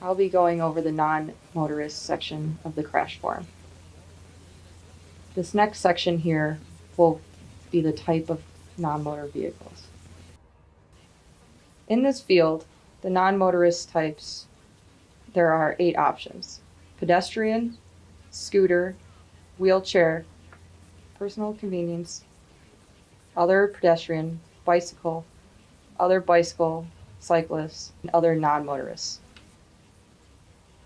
I'll be going over the non-motorist section of the crash form. This next section here will be the type of non-motor vehicles. In this field, the non-motorist types, there are 8 options: pedestrian, scooter, wheelchair, personal convenience, other pedestrian, bicycle, other bicycle, cyclists, and other non-motorists.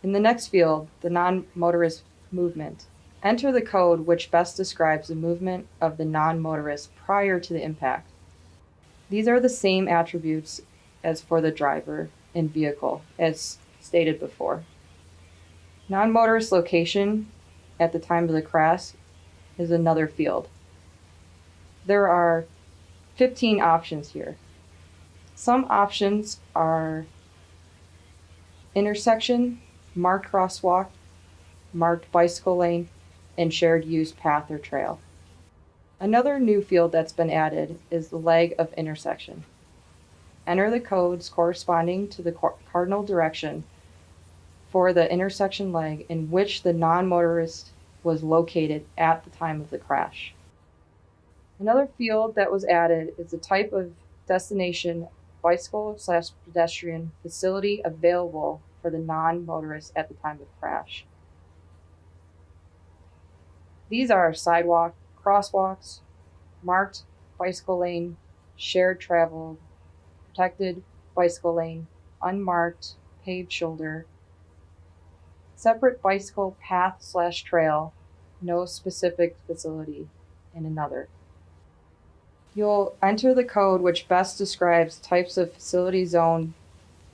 In the next field, the non-motorist movement, enter the code which best describes the movement of the non-motorist prior to the impact. These are the same attributes as for the driver and vehicle, as stated before. Non-motorist location at the time of the crash is another field. There are 15 options here. Some options are intersection, marked crosswalk, marked bicycle lane, and shared use path or trail. Another new field that's been added is the leg of intersection. Enter the codes corresponding to the cardinal direction for the intersection leg in which the non-motorist was located at the time of the crash. Another field that was added is the type of destination bicycle/pedestrian facility available for the non-motorist at the time of crash. These are sidewalk, crosswalks, marked bicycle lane, shared travel, protected bicycle lane, unmarked paved shoulder, separate bicycle path/trail, no specific facility, and another. You'll enter the code which best describes types of facility zone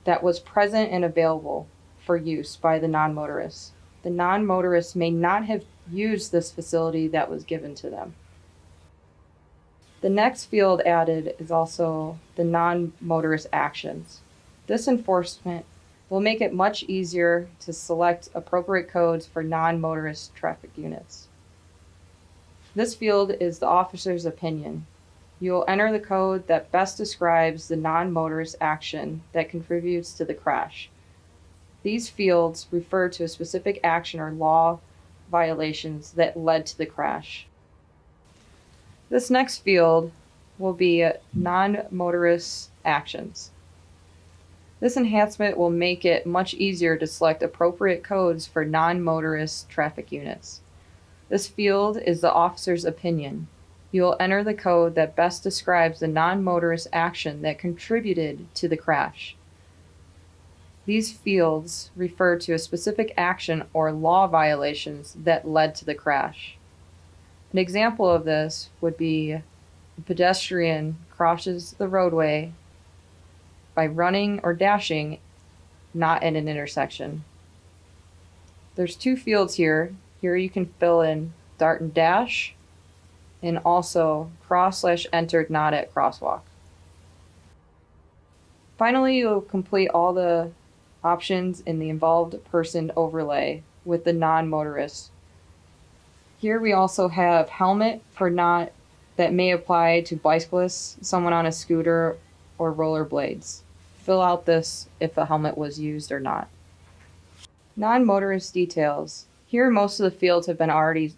that was present and available for use by the non-motorist. The non-motorist may not have used this facility that was given to them. The next field added is also the non-motorist actions. This enforcement will make it much easier to select appropriate codes for non-motorist traffic units. This field is the officer's opinion. You will enter the code that best describes the non-motorist action that contributes to the crash. These fields refer to a specific action or law violations that led to the crash. This next field will be non-motorist actions. This enhancement will make it much easier to select appropriate codes for non-motorist traffic units. This field is the officer's opinion. You will enter the code that best describes the non-motorist action that contributed to the crash. These fields refer to a specific action or law violations that led to the crash. An example of this would be a pedestrian crosses the roadway by running or dashing, not in an intersection. There's 2 fields here. Here you can fill in dart and dash, and also cross/entered not at crosswalk. Finally, you'll complete all the options in the involved person overlay with the non-motorist. Here we also have helmet for not that may apply to bicyclists, someone on a scooter, or rollerblades. Fill out this if a helmet was used or not. Non-motorist details. Here most of the fields have been already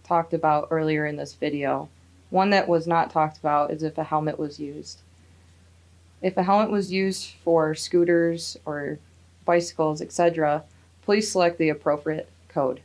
talked about earlier in this video. One that was not talked about is if a helmet was used. If a helmet was used for scooters or bicycles, etc., please select the appropriate code.